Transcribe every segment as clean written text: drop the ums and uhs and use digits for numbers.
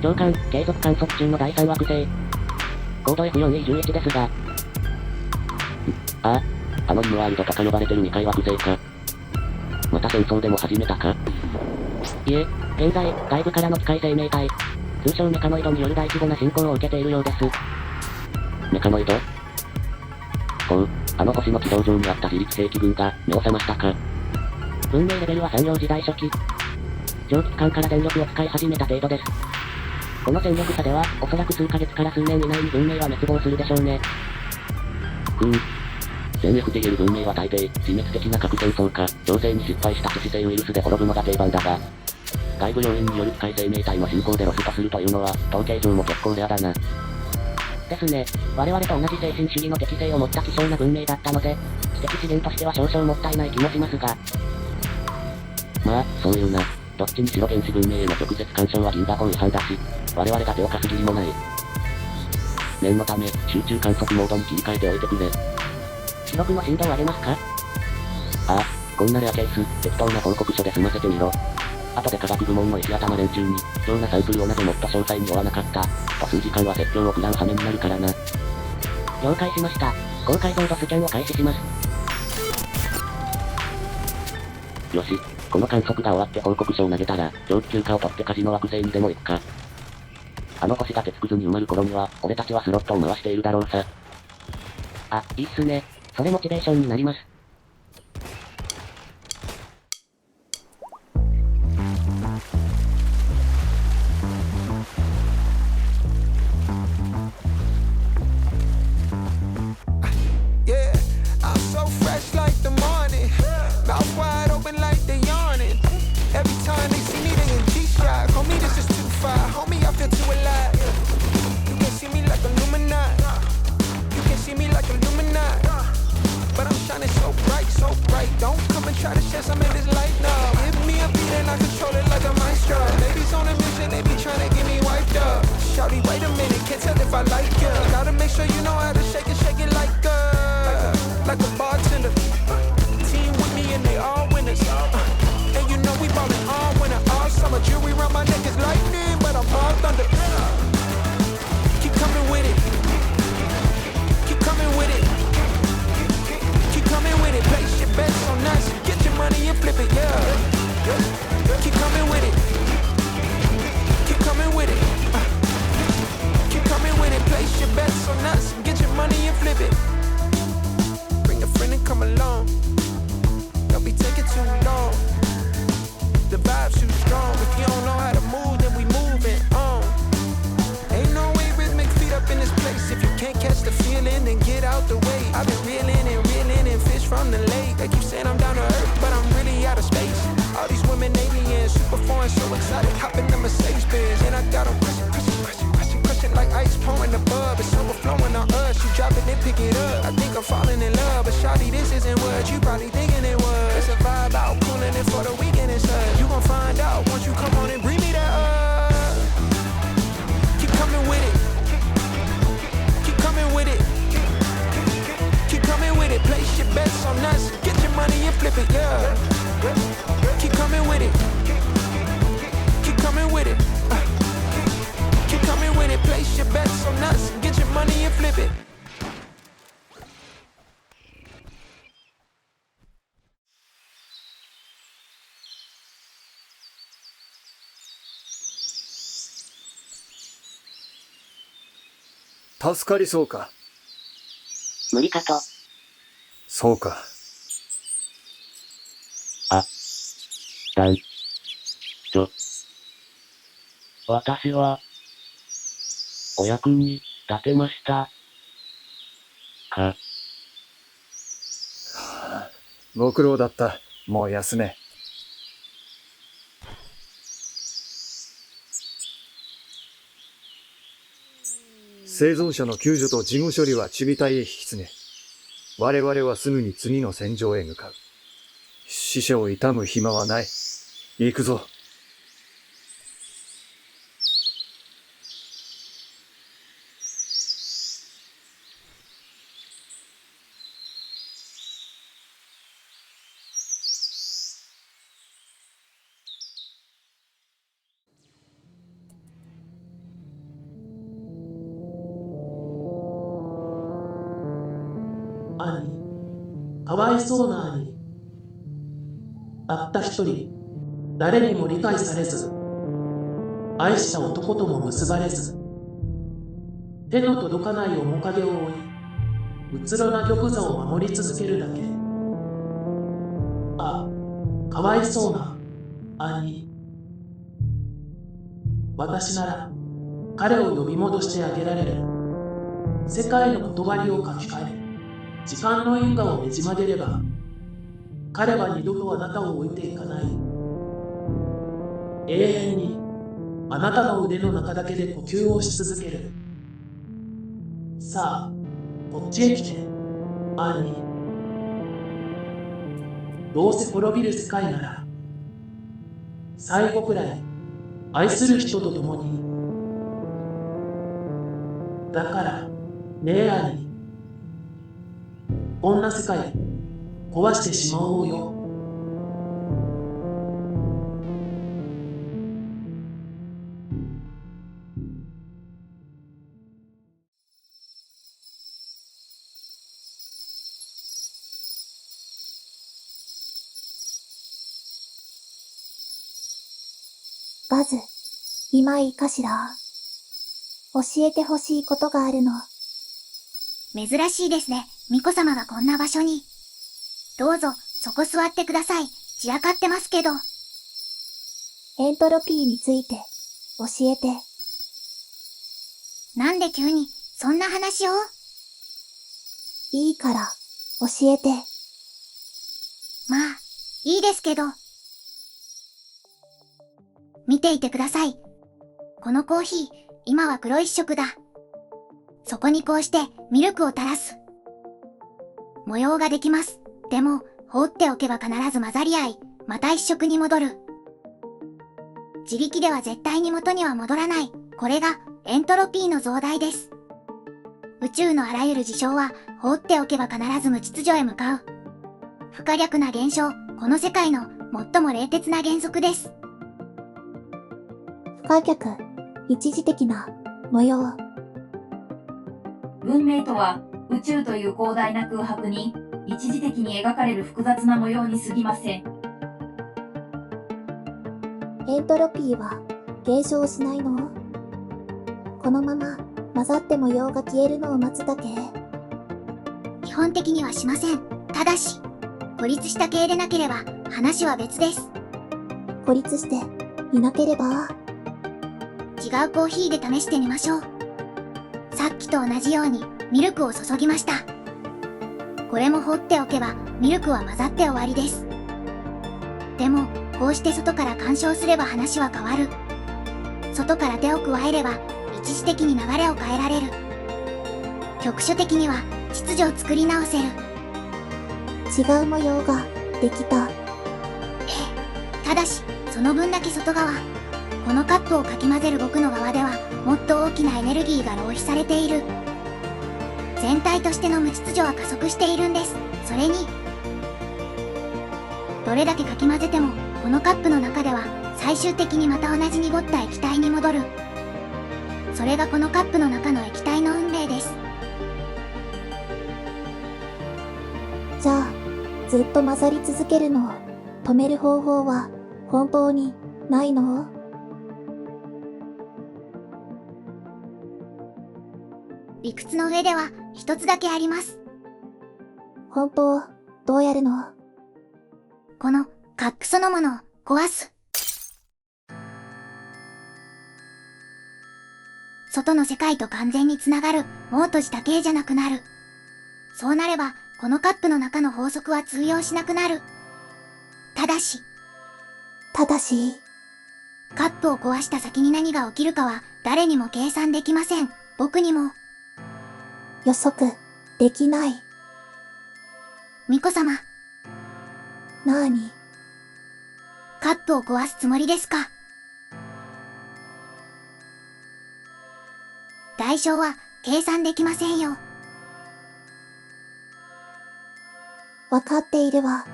召喚、継続観測中の第3惑星。コード F4E11 ですが。あのリムワールドとか呼ばれてる2階惑星か。また戦争でも始めたか？いえ、現在、外部からの機械生命体、通称メカノイドによる大規模な侵攻を受けているようです。メカノイド？ほう、あの星の軌道上にあった自律兵器軍が目を覚ましたか。文明レベルは産業時代初期。蒸気機関から電力を使い始めた程度です。この戦力差では、おそらく数ヶ月から数年以内に文明は滅亡するでしょうね。全 FTL 文明は大抵、自滅的な核戦争か、調整に失敗した致死性ウイルスで滅ぶのが定番だが、外部要因による機械生命体の進行でロスとするというのは、統計上も結構レアだな。ですね。我々と同じ精神主義の適性を持った希少な文明だったので、知的資源としては少々もったいない気もしますが。まあ、そういうな。どっちにしろ原始文明への直接干渉は銀河法違反だし、我々が手を貸す義理もない。念のため、集中観測モードに切り替えておいてくれ。記録の振動を上げますか？こんなレアケース、適当な報告書で済ませてみろ。後で科学部門の石頭連中に、貴重なサンプルをなぜもっと詳細に追わなかった、と数時間は説教を食らう羽目になるからな。了解しました。高解像度スキャンを開始します。よし、この観測が終わって報告書を投げたら、長期休暇を取ってカジノ惑星にでも行くか。あの星が鉄くずに埋まる頃には、俺たちはスロットを回しているだろうさ。いいっすね。それモチベーションになります。助かりそうか。無理かと。そうか。私は、お役に立てました。か。ご苦労だった。もう休め。生存者の救助と事後処理は守備隊へ引き継げ。我々はすぐに次の戦場へ向かう。死者を悼む暇はない。行くぞ。かわいそうな兄。たった一人、誰にも理解されず、愛した男とも結ばれず、手の届かない面影を追い、うつろな玉座を守り続けるだけ。あ、かわいそうな兄。私なら彼を呼び戻してあげられる。世界の言葉りを書き換え、時間の因果をねじ曲げれば、彼は二度とあなたを置いていかない。永遠にあなたの腕の中だけで呼吸をし続ける。さあ、こっちへ来て、アンニ。どうせ滅びる世界なら、最後くらい愛する人と共に。だから、ねえアンニ。こんな世界、壊してしまおうよ。バズ、今いいかしら。教えてほしいことがあるの。珍しいですね、巫女様がこんな場所に。どうぞ、そこ座ってください。散らかってますけど。エントロピーについて、教えて。なんで急に、そんな話を？いいから、教えて。まあ、いいですけど。見ていてください。このコーヒー、今は黒一色だ。そこにこうしてミルクを垂らす。模様ができます。でも、放っておけば必ず混ざり合い、また一色に戻る。自力では絶対に元には戻らない。これがエントロピーの増大です。宇宙のあらゆる事象は放っておけば必ず無秩序へ向かう。不可逆な現象、この世界の最も冷徹な原則です。不可逆、一時的な模様。文明とは宇宙という広大な空白に一時的に描かれる複雑な模様に過ぎません。エントロピーは減少しないの？このまま混ざって模様が消えるのを待つだけ？基本的にはしません。ただし、孤立した系でなければ話は別です。孤立していなければ。違うコーヒーで試してみましょう。さっきと同じようにミルクを注ぎました。これも放っておけばミルクは混ざって終わりです。でも、こうして外から干渉すれば話は変わる。外から手を加えれば一時的に流れを変えられる。局所的には秩序を作り直せる。違う模様ができた。ただし、その分だけ外側。このカップをかき混ぜる僕の側ではもっと大きなエネルギーが浪費されている。全体としての無秩序は加速しているんです。それに、どれだけかき混ぜてもこのカップの中では最終的にまた同じ濁った液体に戻る。それがこのカップの中の液体の運命です。じゃあ、ずっと混ざり続けるのを止める方法は本当にないの？理屈の上では一つだけあります。本当、どうやるの？このカップそのものを壊す。外の世界と完全につながる、もう閉じた系じゃなくなる。そうなれば、このカップの中の法則は通用しなくなる。ただし、カップを壊した先に何が起きるかは誰にも計算できません。僕にも。予測できない。巫女様、なーに？カップを壊すつもりですか？代償は計算できませんよ。わかっているわ。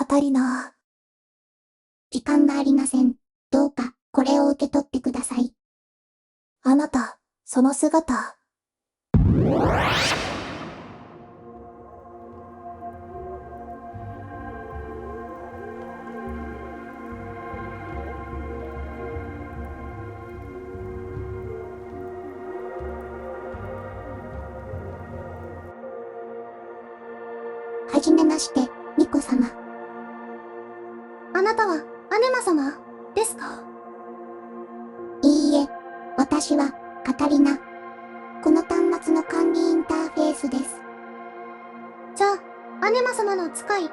タリナ。時間がありません。どうか、これを受け取ってください。あなた、その姿。はじめまして、ミコ様。あなたは、アネマ様ですか？いいえ、私は、カタリナ。この端末の管理インターフェースです。じゃあ、アネマ様の使い、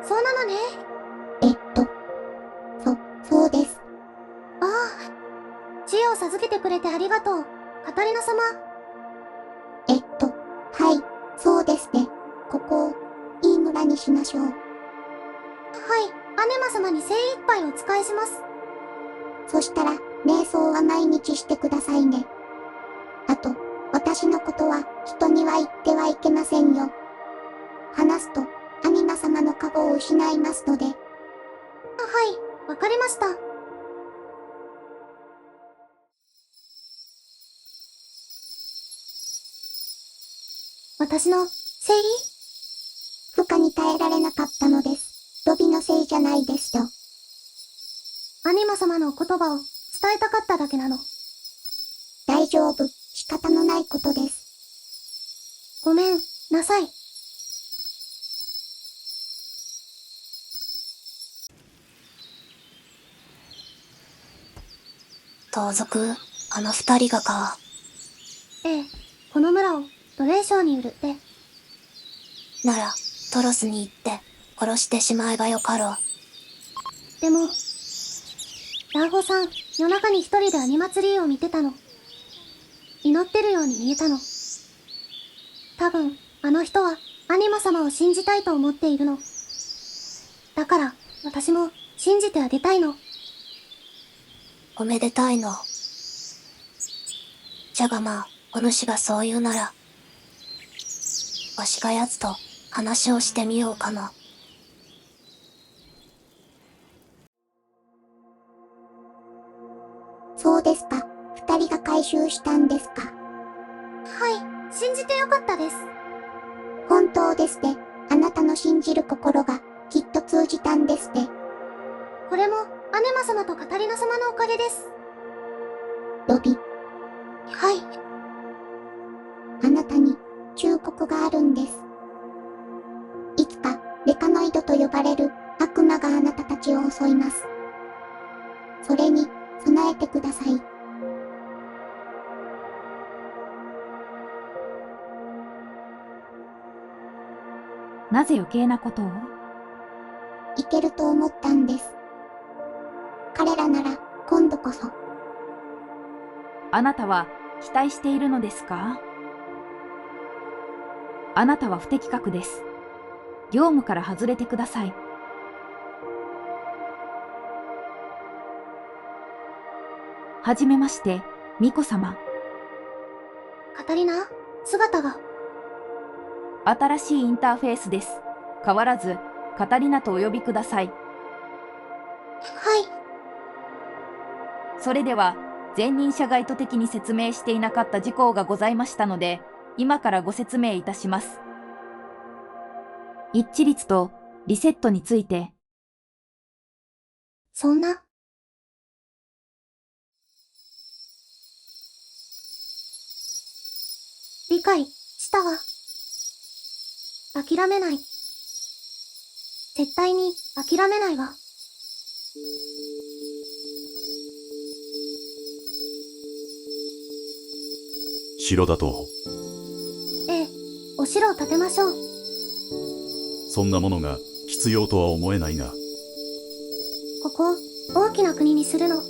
そうなのね。そうです。ああ。知恵を授けてくれてありがとう、カタリナ様。はい、そうですね。ここを、いい村にしましょう。はい、アネマ様に精一杯お仕えします。そしたら、瞑想は毎日してくださいね。あと、私のことは、人には言ってはいけませんよ。話すと、アニマ様のカゴを失いますので。はい、わかりました。私の、せい？負荷に耐えられなかったのです。ロビのせいじゃないですよ。アニマ様の言葉を伝えたかっただけなの。大丈夫、仕方のないことです。ごめんなさい。盗賊、あの二人がか。ええ、この村を奴隷商に売るって。なら、トロスに行って殺してしまえばよかろう。でも、ラーホさん、夜中に一人でアニマツリーを見てたの。祈ってるように見えたの。多分、あの人はアニマ様を信じたいと思っているの。だから、私も信じてあげたいの。おめでたいの。じゃがまあ、お主がそう言うなら、わしが奴と話をしてみようかな。そうですか。二人が回収したんですか。はい、信じてよかったです。本当ですね。あなたの信じる心がきっと通じたんですね。これも、アネマ様とカタリナ様のおかげです。ロビ、はい。あなたに忠告があるんです。いつかレカノイドと呼ばれる悪魔があなたたちを襲います。それに備えてください。なぜ余計なことを？いけると思ったんです。彼らなら今度こそ。あなたは期待しているのですか？あなたは不適格です。業務から外れてください。はじめまして、ミコ様。カタリナ、姿が。新しいインターフェースです。変わらず、カタリナとお呼びください。はい。それでは、前任者が意図的に説明していなかった事項がございましたので、今からご説明いたします。一致率とリセットについて。そんな。理解したわ。諦めない。絶対に諦めないわ。城だと？ええ、お城を建てましょう。そんなものが必要とは思えないが。ここを大きな国にするの。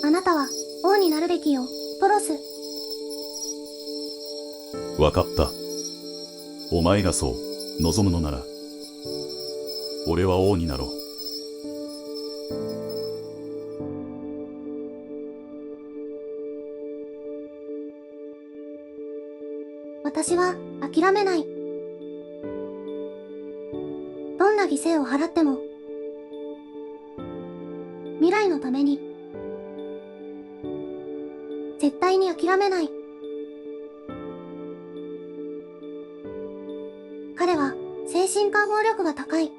あなたは王になるべきよ、トロス。わかった。お前がそう望むのなら、俺は王になろう。私は諦めない。犠牲を払っても、未来のために、絶対に諦めない。彼は精神感応力が高い。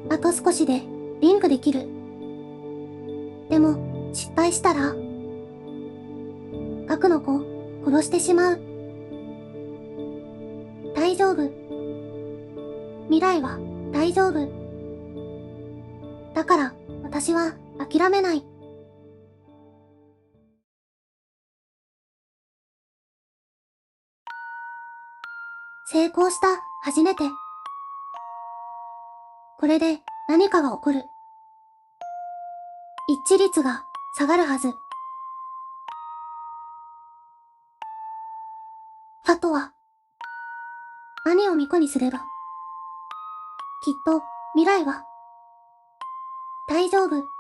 あと少しでリンクできる。でも失敗したら、核の子を殺してしまう。大丈夫。未来は大丈夫。だから私は諦めない。成功した、初めて。これで何かが起こる。一致率が下がるはず。あとは、何を巫女にすれば、きっと未来は大丈夫。